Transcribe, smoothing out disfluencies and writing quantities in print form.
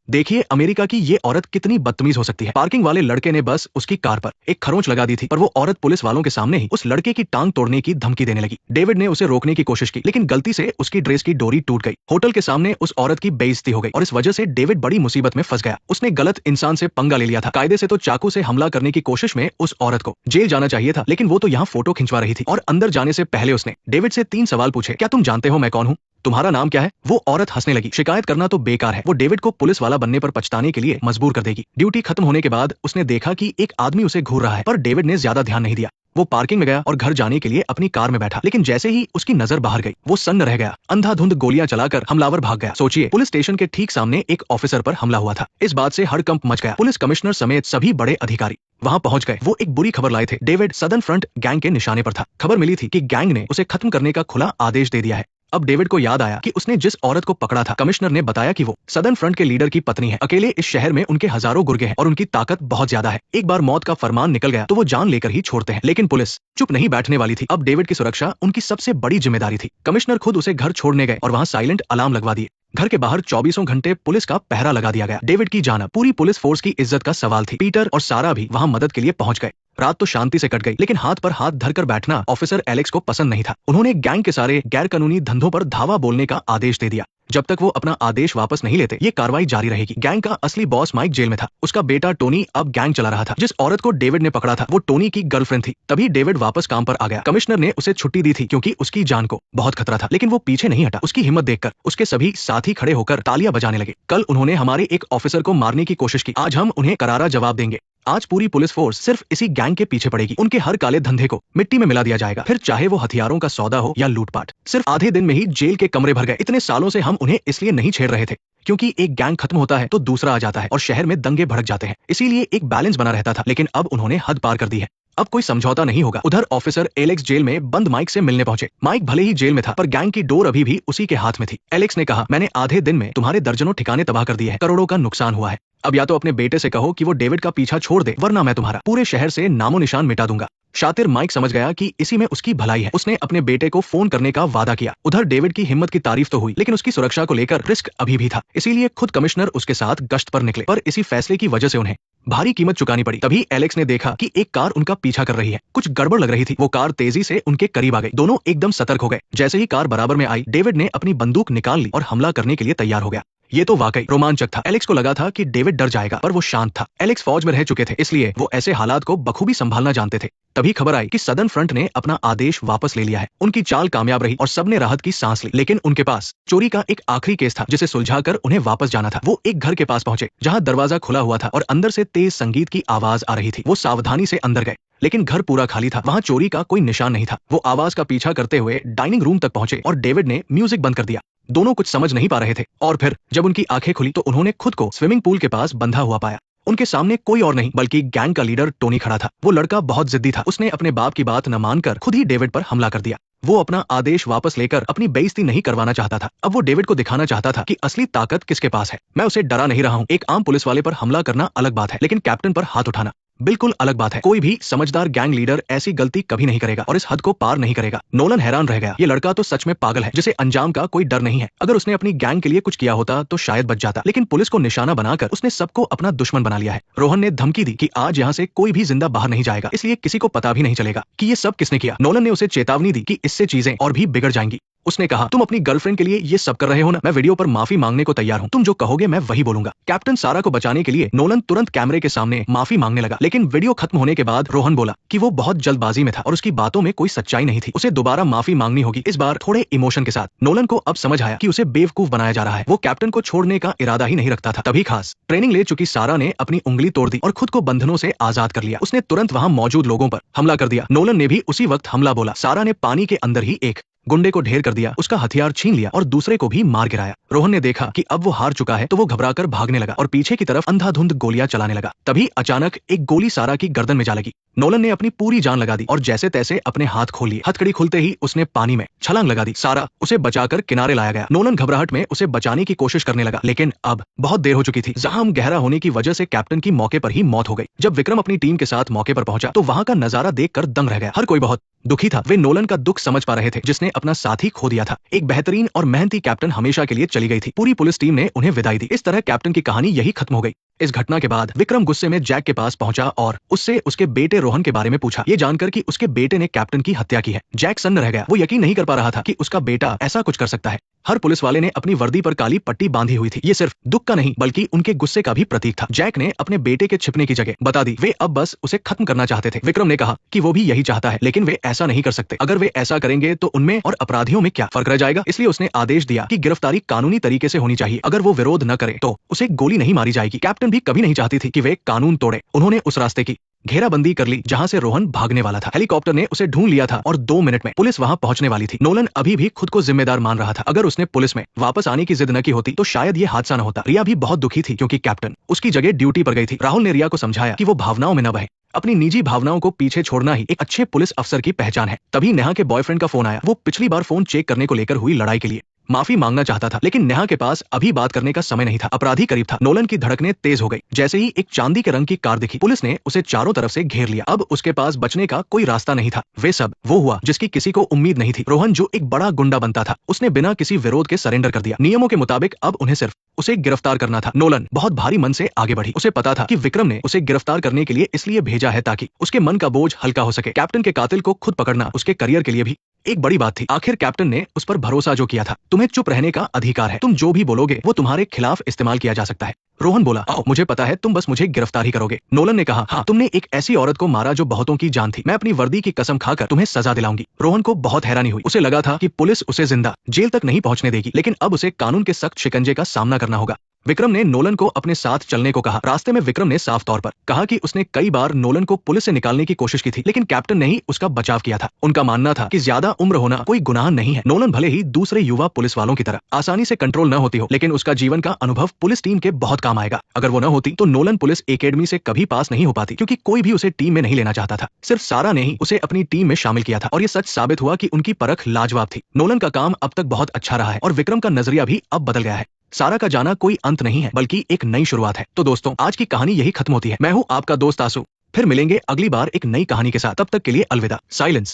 देखिए अमेरिका की ये औरत कितनी बदतमीज हो सकती है। पार्किंग वाले लड़के ने बस उसकी कार पर एक खरोंच लगा दी थी, पर वो औरत पुलिस वालों के सामने ही उस लड़के की टांग तोड़ने की धमकी देने लगी। डेविड ने उसे रोकने की कोशिश की, लेकिन गलती से उसकी ड्रेस की डोरी टूट गई। होटल के सामने उस औरत की बेइज्जती हो गई और इस वजह से डेविड बड़ी मुसीबत में फंस गया। उसने गलत इंसान से पंगा ले लिया था। कायदे से तो चाकू से हमला करने की कोशिश में उस औरत को जेल जाना चाहिए था, लेकिन वो तो यहाँ फोटो खिंचवा रही थी। और अंदर जाने से पहले उसने डेविड से 3 सवाल पूछे। क्या तुम जानते हो मैं कौन हूँ? तुम्हारा नाम क्या है? वो औरत हंसने लगी। शिकायत करना तो बेकार है, वो डेविड को पुलिस वाला बनने पर पछताने के लिए मजबूर कर देगी। ड्यूटी खत्म होने के बाद उसने देखा कि एक आदमी उसे घूर रहा है, पर डेविड ने ज्यादा ध्यान नहीं दिया। वो पार्किंग में गया और घर जाने के लिए अपनी कार में बैठा, लेकिन जैसे ही उसकी नजर बाहर गई, वो सन्न रह गया। अंधाधुंध गोलियां चलाकर हमलावर भाग गया। सोचिए, पुलिस स्टेशन के ठीक सामने एक ऑफिसर पर हमला हुआ था। इस बात से हड़कंप मच गया। पुलिस कमिश्नर समेत सभी बड़े अधिकारी वहां पहुंच गए। वो एक बुरी खबर लाए थे। डेविड सदर्न फ्रंट गैंग के निशाने पर था। खबर मिली थी कि गैंग ने उसे खत्म करने का खुला आदेश दे दिया है। अब डेविड को याद आया कि उसने जिस औरत को पकड़ा था, कमिश्नर ने बताया कि वो सदर्न फ्रंट के लीडर की पत्नी है। अकेले इस शहर में उनके हजारों गुर्गे हैं और उनकी ताकत बहुत ज्यादा है। एक बार मौत का फरमान निकल गया तो वो जान लेकर ही छोड़ते हैं। लेकिन पुलिस चुप नहीं बैठने वाली थी। अब डेविड की सुरक्षा उनकी सबसे बड़ी जिम्मेदारी थी। कमिश्नर खुद उसे घर छोड़ने गए और वहां साइलेंट अलार्म लगवा दिए। घर के बाहर 24 घंटे पुलिस का पहरा लगा दिया गया। डेविड की जान पूरी पुलिस फोर्स की इज्जत का सवाल थी। पीटर और सारा भी वहां मदद के लिए पहुंच गए। रात तो शांति से कट गई, लेकिन हाथ पर हाथ धरकर बैठना ऑफिसर एलेक्स को पसंद नहीं था। उन्होंने गैंग के सारे गैर कानूनी धंधों पर धावा बोलने का आदेश दे दिया। जब तक वो अपना आदेश वापस नहीं लेते, ये कार्रवाई जारी रहेगी। गैंग का असली बॉस माइक जेल में था। उसका बेटा टोनी अब गैंग चला रहा था। जिस औरत को डेविड ने पकड़ा था, वो टोनी की गर्लफ्रेंड थी। तभी डेविड वापस काम पर आ गया। कमिश्नर ने उसे छुट्टी दी थी क्योंकि उसकी जान को बहुत खतरा था, लेकिन वो पीछे नहीं हटा। उसकी हिम्मत देखकर उसके सभी साथी खड़े होकर तालियां बजाने लगे। कल उन्होंने हमारे एक ऑफिसर को मारने की कोशिश की, आज हम उन्हें करारा जवाब देंगे। आज पूरी पुलिस फोर्स सिर्फ इसी गैंग के पीछे पड़ेगी। उनके हर काले धंधे को मिट्टी में मिला दिया जाएगा, फिर चाहे वो हथियारों का सौदा हो या लूटपाट। सिर्फ आधे दिन में ही जेल के कमरे भर गए। इतने सालों से हम उन्हें इसलिए नहीं छेड़ रहे थे क्योंकि एक गैंग खत्म होता है तो दूसरा आ जाता है और शहर में दंगे भड़क जाते हैं। इसीलिए एक बैलेंस बना रहता था, लेकिन अब उन्होंने हद पार कर दी है। अब कोई समझौता नहीं होगा। उधर ऑफिसर एलेक्स जेल में बंद माइक से मिलने पहुंचे। माइक भले ही जेल में था, पर गैंग की डोर अभी भी उसी के हाथ में थी। एलेक्स ने कहा, मैंने आधे दिन में तुम्हारे दर्जनों ठिकाने तबाह कर दिए हैं, करोड़ों का नुकसान हुआ है। अब या तो अपने बेटे से कहो कि वो डेविड का पीछा छोड़ दे, वरना मैं तुम्हारा पूरे शहर से नामो निशान मिटा दूंगा। शातिर माइक समझ गया कि इसी में उसकी भलाई है। उसने अपने बेटे को फोन करने का वादा किया। उधर डेविड की हिम्मत की तारीफ तो हुई, लेकिन उसकी सुरक्षा को लेकर रिस्क अभी भी था। इसीलिए खुद कमिश्नर उसके साथ गश्त पर निकले, पर इसी फैसले की वजह से उन्हें भारी कीमत चुकानी पड़ी। तभी एलेक्स ने देखा कि एक कार उनका पीछा कर रही है। कुछ गड़बड़ लग रही थी। वो कार तेजी से उनके करीब आ गई। दोनों एकदम सतर्क हो गए। जैसे ही कार बराबर में आई, डेविड ने अपनी बंदूक निकाल ली और हमला करने के लिए तैयार हो गया। ये तो वाकई रोमांचक था। एलेक्स को लगा था कि डेविड डर जाएगा, पर वो शांत था। एलेक्स फौज में रह चुके थे, इसलिए वो ऐसे हालात को बखूबी संभालना जानते थे। तभी खबर आई कि सदर्न फ्रंट ने अपना आदेश वापस ले लिया है। उनकी चाल कामयाब रही और सबने राहत की सांस ली। लेकिन उनके पास चोरी का एक आखिरी केस था, जिसे सुलझाकर उन्हें वापस जाना था। वो एक घर के पास पहुंचे, जहां दरवाजा खुला हुआ था और अंदर से तेज संगीत की आवाज आ रही थी। वो सावधानी से अंदर गए, लेकिन घर पूरा खाली था। वहां चोरी का कोई निशान नहीं था। वो आवाज का पीछा करते हुए डाइनिंग रूम तक पहुंचे और डेविड ने म्यूजिक बंद कर दिया। दोनों कुछ समझ नहीं पा रहे थे, और फिर जब उनकी आंखें खुली तो उन्होंने खुद को स्विमिंग पूल के पास बंधा हुआ पाया। उनके सामने कोई और नहीं बल्कि गैंग का लीडर टोनी खड़ा था। वो लड़का बहुत जिद्दी था। उसने अपने बाप की बात न मानकर खुद ही डेविड पर हमला कर दिया। वो अपना आदेश वापस लेकर अपनी बेइज्जती नहीं करवाना चाहता था। अब वो डेविड को दिखाना चाहता था कि असली ताकत किसके पास है। मैं उसे डरा नहीं रहा हूँ। एक आम पुलिस वाले पर हमला करना अलग बात है, लेकिन कैप्टन पर हाथ उठाना बिल्कुल अलग बात है। कोई भी समझदार गैंग लीडर ऐसी गलती कभी नहीं करेगा और इस हद को पार नहीं करेगा। नोलन हैरान रह गया। ये लड़का तो सच में पागल है, जिसे अंजाम का कोई डर नहीं है। अगर उसने अपनी गैंग के लिए कुछ किया होता तो शायद बच जाता, लेकिन पुलिस को निशाना बनाकर उसने सबको अपना दुश्मन बना लिया है। रोहन ने धमकी दी कि आज यहाँ से कोई भी जिंदा बाहर नहीं जाएगा, इसलिए किसी को पता भी नहीं चलेगा कि ये सब किसने किया। नोलन ने उसे चेतावनी दी कि इससे चीजें और भी बिगड़ जाएंगी। उसने कहा, तुम अपनी गर्लफ्रेंड के लिए ये सब कर रहे हो ना? मैं वीडियो पर माफी मांगने को तैयार हूँ। तुम जो कहोगे मैं वही बोलूंगा। कैप्टन सारा को बचाने के लिए नोलन तुरंत कैमरे के सामने माफी मांगने लगा, लेकिन वीडियो खत्म होने के बाद रोहन बोला कि वो बहुत जल्दबाजी में था और उसकी बातों में कोई सच्चाई नहीं थी। उसे दोबारा माफी मांगनी होगी, इस बार थोड़े इमोशन के साथ। नोलन को अब समझ आया कि उसे बेवकूफ बनाया जा रहा है। वो कैप्टन को छोड़ने का इरादा ही नहीं रखता था। तभी खास ट्रेनिंग ले चुकी सारा ने अपनी उंगली तोड़ दी और खुद को बंधनों से आजाद कर लिया। उसने तुरंत वहां मौजूद लोगों पर हमला कर दिया। नोलन ने भी उसी वक्त हमला बोला। सारा ने पानी के अंदर ही एक गुंडे को ढेर कर दिया, उसका हथियार छीन लिया और दूसरे को भी मार गिराया। रोहन ने देखा कि अब वो हार चुका है तो वो घबराकर भागने लगा और पीछे की तरफ अंधाधुंध गोलियां चलाने लगा। तभी अचानक एक गोली सारा की गर्दन में जा लगी। नोलन ने अपनी पूरी जान लगा दी और जैसे तैसे अपने हाथ खोल लिए। हथकड़ी खुलते ही उसने पानी में छलांग लगा दी। सारा उसे बचाकर किनारे लाया गया। नोलन घबराहट में उसे बचाने की कोशिश करने लगा, लेकिन अब बहुत देर हो चुकी थी। जहां गहरा होने की वजह से कैप्टन की मौके पर ही मौत हो गई। जब विक्रम अपनी टीम के साथ मौके पर पहुंचा तो वहां का नजारा देखकर दंग रह गया। हर कोई बहुत दुखी था। वे नोलन का दुख समझ पा रहे थे, जिसने अपना साथी खो दिया था। एक बेहतरीन और मेहनती कैप्टन हमेशा के लिए चली गई थी। पूरी पुलिस टीम ने उन्हें विदाई दी। इस तरह कैप्टन की कहानी यही खत्म हो गई। इस घटना के बाद विक्रम गुस्से में जैक के पास पहुंचा और उससे उसके बेटे रोहन के बारे में पूछा, ये जानकर कि उसके बेटे ने कैप्टन की हत्या की है। जैक सन्न रह गया। वो यकीन नहीं कर पा रहा था कि उसका बेटा ऐसा कुछ कर सकता है। हर पुलिस वाले ने अपनी वर्दी पर काली पट्टी बांधी हुई थी। ये सिर्फ दुख का नहीं बल्कि उनके गुस्से का भी प्रतीक था। जैक ने अपने बेटे के छिपने की जगह बता दी। वे अब बस उसे खत्म करना चाहते थे। विक्रम ने कहा कि वो भी यही चाहता है, लेकिन वे ऐसा नहीं कर सकते। अगर वे ऐसा करेंगे तो उनमें और अपराधियों में क्या फर्क रह जाएगा। इसलिए उसने आदेश दिया कि गिरफ्तारी कानूनी तरीके से होनी चाहिए। अगर वो विरोध न करे तो उसे गोली नहीं मारी जाएगी। कैप्टन भी कभी नहीं चाहती थी कि वे कानून तोड़े। उन्होंने उस रास्ते की घेराबंदी कर ली जहां से रोहन भागने वाला था। हेलीकॉप्टर ने उसे ढूंढ लिया था और 2 मिनट में पुलिस वहां पहुंचने वाली थी। नोलन अभी भी खुद को जिम्मेदार मान रहा था। अगर उसने पुलिस में वापस आने की जिद न की होती तो शायद ये हादसा न होता। रिया भी बहुत दुखी थी क्योंकि कैप्टन उसकी जगह ड्यूटी पर गई थी। राहुल ने रिया को समझाया कि वो भावनाओं में न बहे। अपनी निजी भावनाओं को पीछे छोड़ना ही एक अच्छे पुलिस अफसर की पहचान है। तभी नेहा के बॉयफ्रेंड का फोन आया। वो पिछली बार फोन चेक करने को लेकर हुई लड़ाई के लिए माफी मांगना चाहता था, लेकिन नेहा के पास अभी बात करने का समय नहीं था। अपराधी करीब था। नोलन की धड़कनें तेज हो गई। जैसे ही एक चांदी के रंग की कार दिखी, पुलिस ने उसे चारों तरफ से घेर लिया। अब उसके पास बचने का कोई रास्ता नहीं था। वे सब वो हुआ जिसकी किसी को उम्मीद नहीं थी। रोहन जो एक बड़ा गुंडा बनता था, उसने बिना किसी विरोध के सरेंडर कर दिया। नियमों के मुताबिक अब उन्हें सिर्फ उसे गिरफ्तार करना था। नोलन बहुत भारी मन से आगे बढ़ी। उसे पता था कि विक्रम ने उसे गिरफ्तार करने के लिए इसलिए भेजा है ताकि उसके मन का बोझ हल्का हो सके। कैप्टन के कातिल को खुद पकड़ना उसके करियर के लिए भी एक बड़ी बात थी। आखिर कैप्टन ने उस पर भरोसा जो किया था। तुम्हें चुप रहने का अधिकार है। तुम जो भी बोलोगे वो तुम्हारे खिलाफ इस्तेमाल किया जा सकता है। रोहन बोला, आओ, मुझे पता है तुम बस मुझे गिरफ्तार ही करोगे। नोलन ने कहा, हाँ, तुमने एक ऐसी औरत को मारा जो बहुतों की जान थी। मैं अपनी वर्दी की कसम खाकर तुम्हें सजा दिलाऊंगी। रोहन को बहुत हैरानी हुई। उसे लगा था कि पुलिस उसे जिंदा जेल तक नहीं पहुंचने देगी, लेकिन अब उसे कानून के सख्त शिकंजे का सामना करना होगा। विक्रम ने नोलन को अपने साथ चलने को कहा। रास्ते में विक्रम ने साफ तौर पर कहा कि उसने कई बार नोलन को पुलिस से निकालने की कोशिश की थी, लेकिन कैप्टन ने ही उसका बचाव किया था। उनका मानना था कि ज्यादा उम्र होना कोई गुनाह नहीं है। नोलन भले ही दूसरे युवा पुलिस वालों की तरह आसानी से कंट्रोल न होती हो, लेकिन उसका जीवन का अनुभव पुलिस टीम के बहुत काम आएगा। अगर वो न होती तो नोलन पुलिस एकेडमी से कभी पास नहीं हो पाती, क्योंकि कोई भी उसे टीम में नहीं लेना चाहता था। सिर्फ सारा ने ही उसे अपनी टीम में शामिल किया था और ये सच साबित हुआ कि उनकी परख लाजवाब थी। नोलन का काम अब तक बहुत अच्छा रहा है और विक्रम का नजरिया भी अब बदल गया है। सारा का जाना कोई अंत नहीं है बल्कि एक नई शुरुआत है। तो दोस्तों, आज की कहानी यही खत्म होती है। मैं हूं आपका दोस्त आसू। फिर मिलेंगे अगली बार एक नई कहानी के साथ। तब तक के लिए अलविदा। साइलेंस।